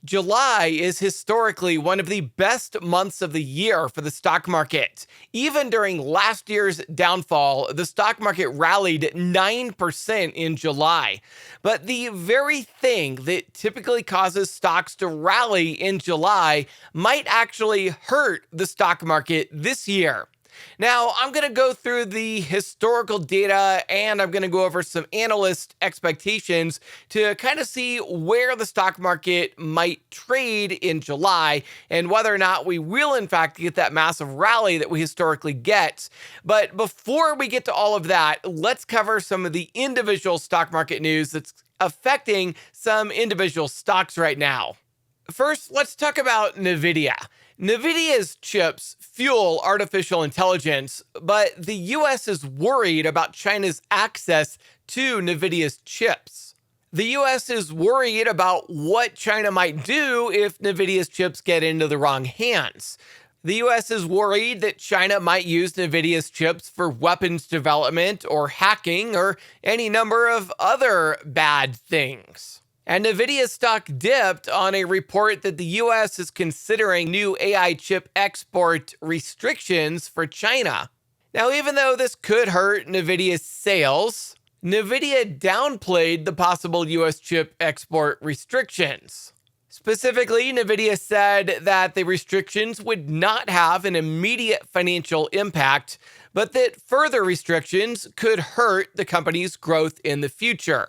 July is historically one of the best months of the year for the stock market. Even during last year's downfall, the stock market rallied 9% in July. But the very thing that typically causes stocks to rally in July might actually hurt the stock market this year. Now, I'm going to go through the historical data and I'm going to go over some analyst expectations to kind of see where the stock market might trade in July and whether or not we will, in fact, get that massive rally that we historically get. But before we get to all of that, let's cover some of the individual stock market news that's affecting some individual stocks right now. First, let's talk about Nvidia. Nvidia's chips fuel artificial intelligence, but the US is worried about China's access to Nvidia's chips. The US is worried about what China might do if Nvidia's chips get into the wrong hands. The US is worried that China might use Nvidia's chips for weapons development or hacking or any number of other bad things. And Nvidia stock dipped on a report that the US is considering new AI chip export restrictions for China. Now, even though this could hurt Nvidia's sales, Nvidia downplayed the possible US chip export restrictions. Specifically, Nvidia said that the restrictions would not have an immediate financial impact, but that further restrictions could hurt the company's growth in the future.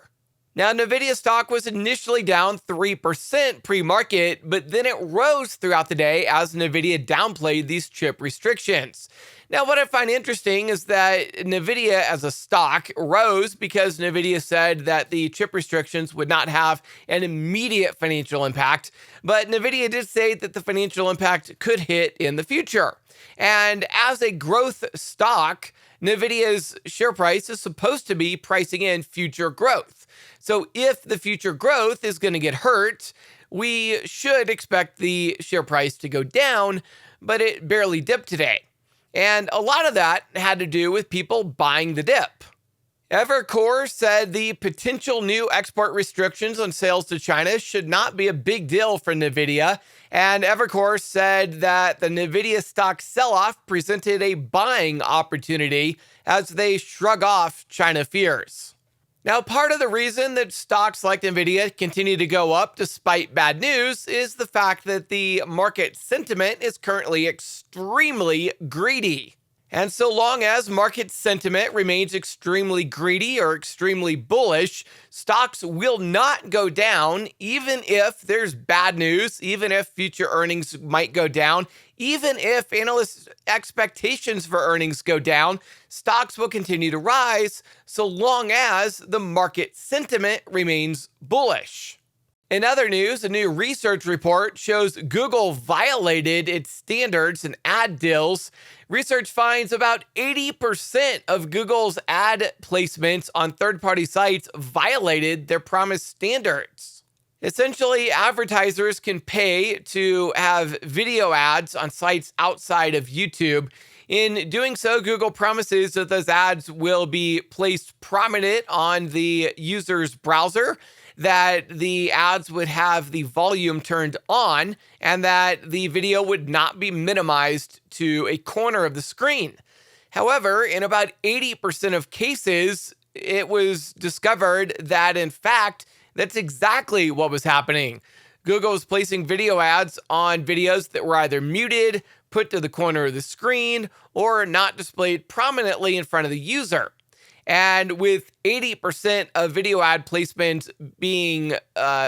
Now, Nvidia stock was initially down 3% pre-market, but then it rose throughout the day as Nvidia downplayed these chip restrictions. Now, what I find interesting is that Nvidia as a stock rose because Nvidia said that the chip restrictions would not have an immediate financial impact, but Nvidia did say that the financial impact could hit in the future. And as a growth stock, Nvidia's share price is supposed to be pricing in future growth. So if the future growth is going to get hurt, we should expect the share price to go down, but it barely dipped today. And a lot of that had to do with people buying the dip. Evercore said the potential new export restrictions on sales to China should not be a big deal for Nvidia. And Evercore said that the Nvidia stock sell-off presented a buying opportunity as they shrug off China fears. Now, part of the reason that stocks like Nvidia continue to go up despite bad news is the fact that the market sentiment is currently extremely greedy. And so long as market sentiment remains extremely greedy or extremely bullish, stocks will not go down even if there's bad news, even if future earnings might go down, even if analysts' expectations for earnings go down, stocks will continue to rise so long as the market sentiment remains bullish. In other news, a new research report shows Google violated its standards in ad deals. Research finds about 80% of Google's ad placements on third-party sites violated their promised standards. Essentially, advertisers can pay to have video ads on sites outside of YouTube. In doing so, Google promises that those ads will be placed prominent on the user's browser, that the ads would have the volume turned on, and that the video would not be minimized to a corner of the screen. However, in about 80% of cases, it was discovered that, in fact, that's exactly what was happening. Google was placing video ads on videos that were either muted, put to the corner of the screen, or not displayed prominently in front of the user. And with 80% of video ad placements being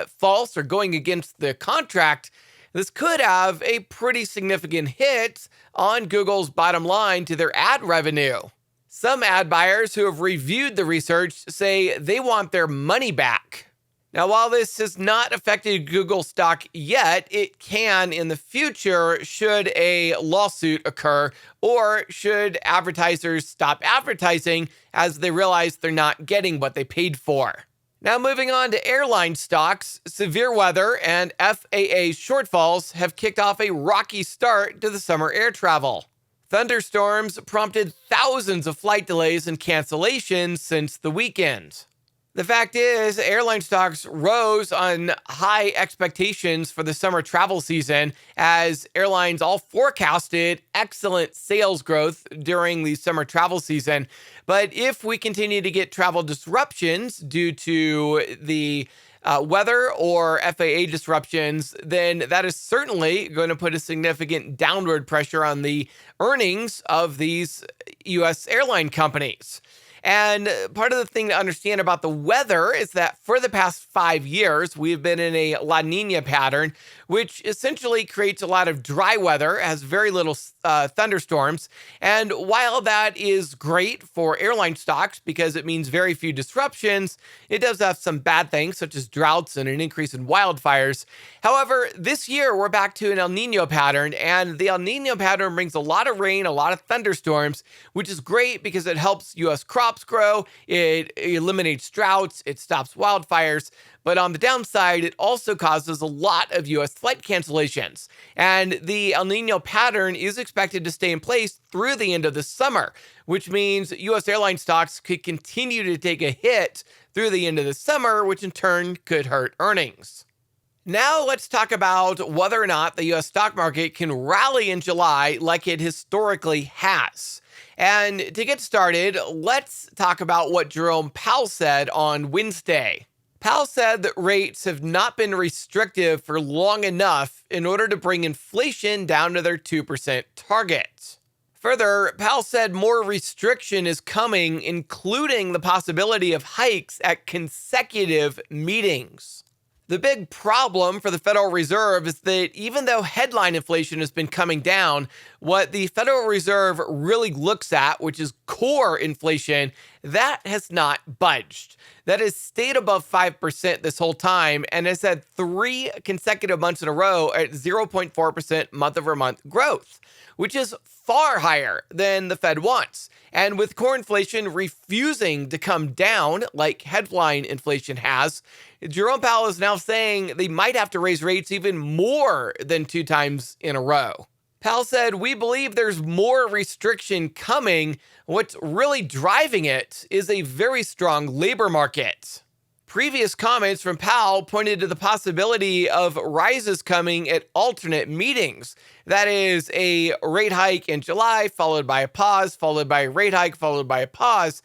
false or going against the contract, this could have a pretty significant hit on Google's bottom line to their ad revenue. Some ad buyers who have reviewed the research say they want their money back. Now, while this has not affected Google stock yet, it can in the future should a lawsuit occur or should advertisers stop advertising as they realize they're not getting what they paid for. Now, moving on to airline stocks, severe weather and FAA shortfalls have kicked off a rocky start to the summer air travel. Thunderstorms prompted thousands of flight delays and cancellations since the weekend. The fact is, airline stocks rose on high expectations for the summer travel season as airlines all forecasted excellent sales growth during the summer travel season. But if we continue to get travel disruptions due to the weather or FAA disruptions, then that is certainly going to put a significant downward pressure on the earnings of these U.S. airline companies. And part of the thing to understand about the weather is that for the past 5 years, we've been in a La Nina pattern, which essentially creates a lot of dry weather, has very little thunderstorms. And while that is great for airline stocks because it means very few disruptions, it does have some bad things such as droughts and an increase in wildfires. However, this year we're back to an El Nino pattern, and the El Nino pattern brings a lot of rain, a lot of thunderstorms, which is great because it helps U.S. crops grow, it eliminates droughts, it stops wildfires. But on the downside, it also causes a lot of U.S. flight cancellations. And the El Nino pattern is expected to stay in place through the end of the summer, which means U.S. airline stocks could continue to take a hit through the end of the summer, which in turn could hurt earnings. Now let's talk about whether or not the U.S. stock market can rally in July like it historically has. And to get started, let's talk about what Jerome Powell said on Wednesday. Powell said that rates have not been restrictive for long enough in order to bring inflation down to their 2% target. Further, Powell said more restriction is coming, including the possibility of hikes at consecutive meetings. The big problem for the Federal Reserve is that even though headline inflation has been coming down, what the Federal Reserve really looks at, which is core inflation, that has not budged. That has stayed above 5% this whole time and has had 3 consecutive months in a row at 0.4% month-over-month growth, which is far higher than the Fed wants. And with core inflation refusing to come down like headline inflation has, Jerome Powell is now saying they might have to raise rates even more than 2 times in a row. Powell said, "We believe there's more restriction coming. What's really driving it is a very strong labor market." Previous comments from Powell pointed to the possibility of rises coming at alternate meetings. That is, a rate hike in July, followed by a pause, followed by a rate hike, followed by a pause.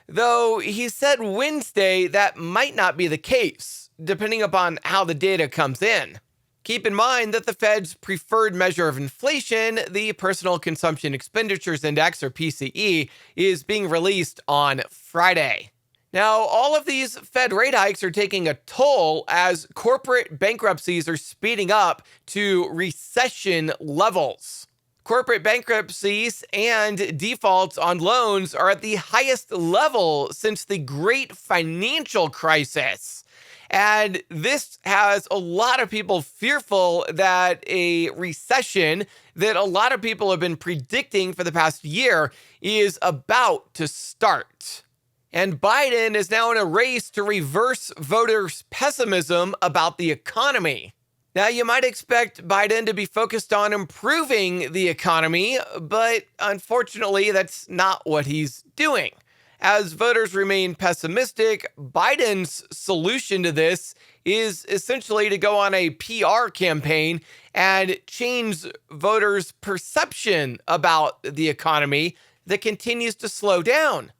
Though he said Wednesday that might not be the case, depending upon how the data comes in. Keep in mind that the Fed's preferred measure of inflation, the Personal Consumption Expenditures Index, or PCE, is being released on Friday. Now, all of these Fed rate hikes are taking a toll as corporate bankruptcies are speeding up to recession levels. Corporate bankruptcies and defaults on loans are at the highest level since the great financial crisis. And this has a lot of people fearful that a recession that a lot of people have been predicting for the past year is about to start. And Biden is now in a race to reverse voters' pessimism about the economy. Now, you might expect Biden to be focused on improving the economy, but unfortunately, that's not what he's doing. As voters remain pessimistic, Biden's solution to this is essentially to go on a PR campaign and change voters' perception about the economy that continues to slow down.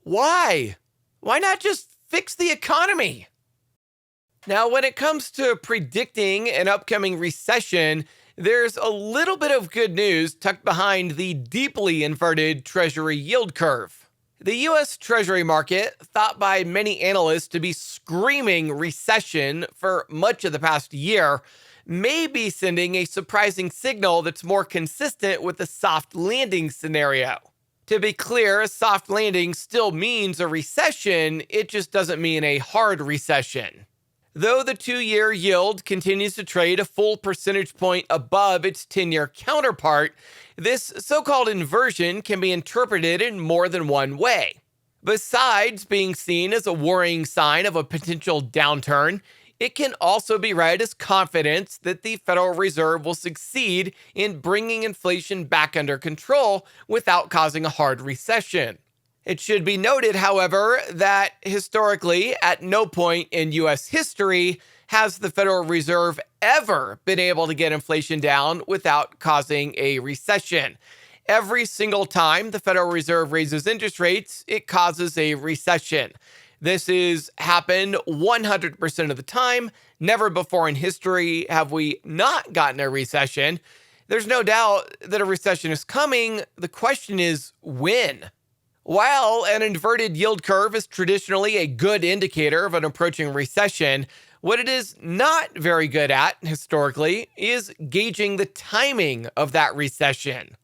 Why? Why not just fix the economy? Now, when it comes to predicting an upcoming recession, there's a little bit of good news tucked behind the deeply inverted Treasury yield curve. The U.S. Treasury market, thought by many analysts to be screaming recession for much of the past year, may be sending a surprising signal that's more consistent with the soft landing scenario. To be clear, a soft landing still means a recession, it just doesn't mean a hard recession. Though the 2-year yield continues to trade a full percentage point above its 10-year counterpart, this so-called inversion can be interpreted in more than one way. Besides being seen as a worrying sign of a potential downturn, it can also be read as confidence that the Federal Reserve will succeed in bringing inflation back under control without causing a hard recession. It should be noted, however, that historically, at no point in U.S. history has the Federal Reserve ever been able to get inflation down without causing a recession. Every single time the Federal Reserve raises interest rates, it causes a recession. This has happened 100% of the time. Never before in history have we not gotten a recession. There's no doubt that a recession is coming. The question is when? While an inverted yield curve is traditionally a good indicator of an approaching recession, what it is not very good at historically is gauging the timing of that recession.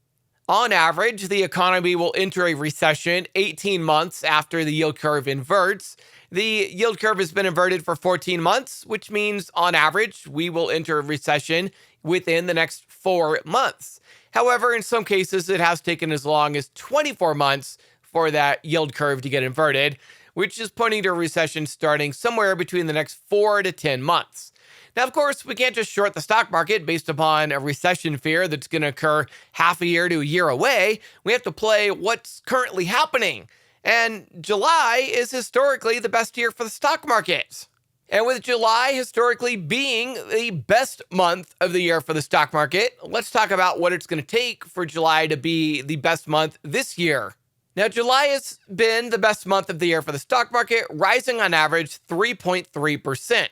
On average, the economy will enter a recession 18 months after the yield curve inverts. The yield curve has been inverted for 14 months, which means on average, we will enter a recession within the next 4 months. However, in some cases, it has taken as long as 24 months for that yield curve to get inverted, which is pointing to a recession starting somewhere between the next 4 to 10 months. Now, of course, we can't just short the stock market based upon a recession fear that's going to occur half a year to a year away. We have to play what's currently happening. And July is historically the best year for the stock market. And with July historically being the best month of the year for the stock market, let's talk about what it's going to take for July to be the best month this year. Now, July has been the best month of the year for the stock market, rising on average 3.3%.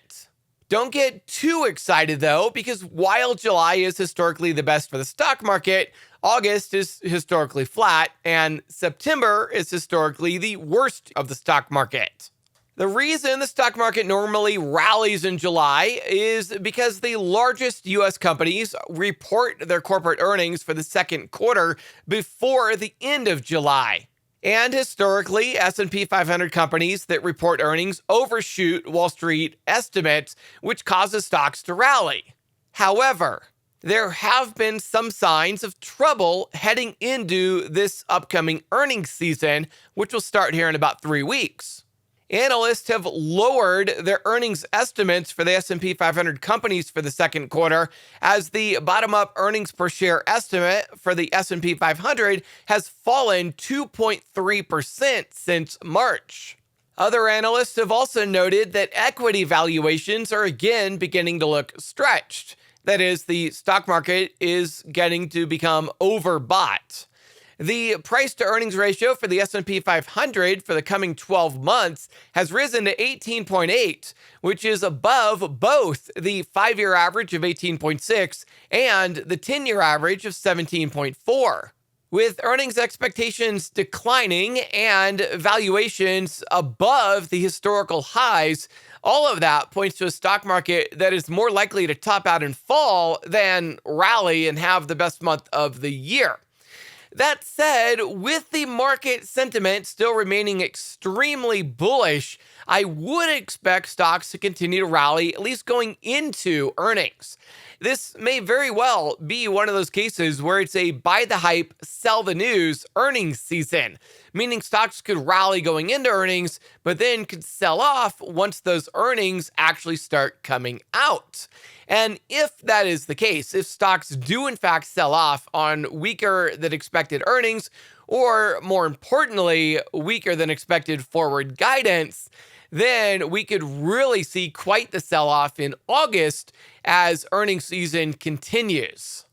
Don't get too excited, though, because while July is historically the best for the stock market, August is historically flat, and September is historically the worst of the stock market. The reason the stock market normally rallies in July is because the largest U.S. companies report their corporate earnings for the second quarter before the end of July. And historically, S&P 500 companies that report earnings overshoot Wall Street estimates, which causes stocks to rally. However, there have been some signs of trouble heading into this upcoming earnings season, which will start here in about 3 weeks. Analysts have lowered their earnings estimates for the S&P 500 companies for the second quarter, as the bottom-up earnings per share estimate for the S&P 500 has fallen 2.3% since March. Other analysts have also noted that equity valuations are again beginning to look stretched. That is, the stock market is getting to become overbought. The price-to-earnings ratio for the S&P 500 for the coming 12 months has risen to 18.8, which is above both the 5-year average of 18.6 and the 10-year average of 17.4. With earnings expectations declining and valuations above the historical highs, all of that points to a stock market that is more likely to top out and fall than rally and have the best month of the year. That said, with the market sentiment still remaining extremely bullish, I would expect stocks to continue to rally, at least going into earnings. This may very well be one of those cases where it's a buy the hype, sell the news earnings season, meaning stocks could rally going into earnings, but then could sell off once those earnings actually start coming out. And if that is the case, if stocks do in fact sell off on weaker than expected earnings, or more importantly, weaker than expected forward guidance, then we could really see quite the sell-off in August as earnings season continues.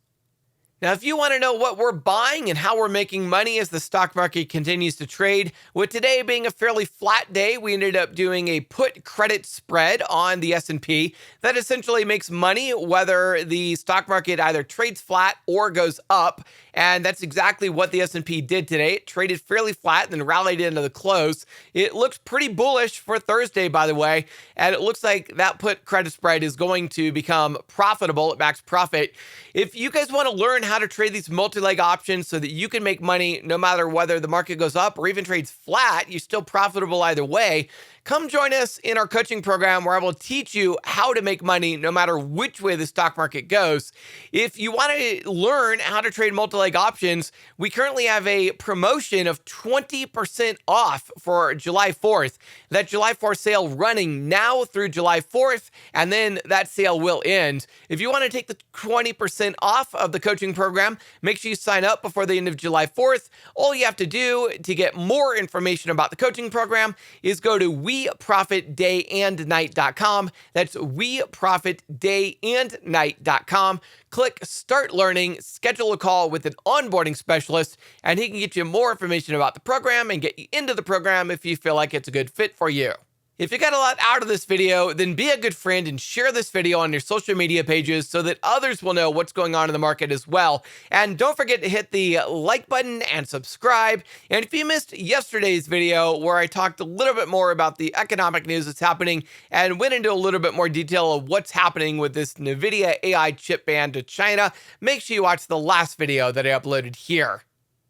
Now, if you want to know what we're buying and how we're making money as the stock market continues to trade, with today being a fairly flat day, we ended up doing a put credit spread on the S&P that essentially makes money whether the stock market either trades flat or goes up. And that's exactly what the S&P did today. It traded fairly flat and then rallied into the close. It looks pretty bullish for Thursday, by the way, and it looks like that put credit spread is going to become profitable at max profit. If you guys want to learn how to trade these multi-leg options so that you can make money no matter whether the market goes up or even trades flat, you're still profitable either way, come join us in our coaching program where I will teach you how to make money no matter which way the stock market goes. If you want to learn how to trade multi-leg options, we currently have a promotion of 20% off for July 4th. That July 4th sale running now through July 4th, and then that sale will end. If you want to take the 20% off of the coaching program, make sure you sign up before the end of July 4th. All you have to do to get more information about the coaching program is go to weprofitdayandnight.com. That's weprofitdayandnight.com. Click Start Learning, schedule a call with an onboarding specialist, and he can get you more information about the program and get you into the program if you feel like it's a good fit for you. If you got a lot out of this video, then be a good friend and share this video on your social media pages so that others will know what's going on in the market as well. And don't forget to hit the like button and subscribe. And if you missed yesterday's video where I talked a little bit more about the economic news that's happening and went into a little bit more detail of what's happening with this Nvidia AI chip ban to China, make sure you watch the last video that I uploaded here.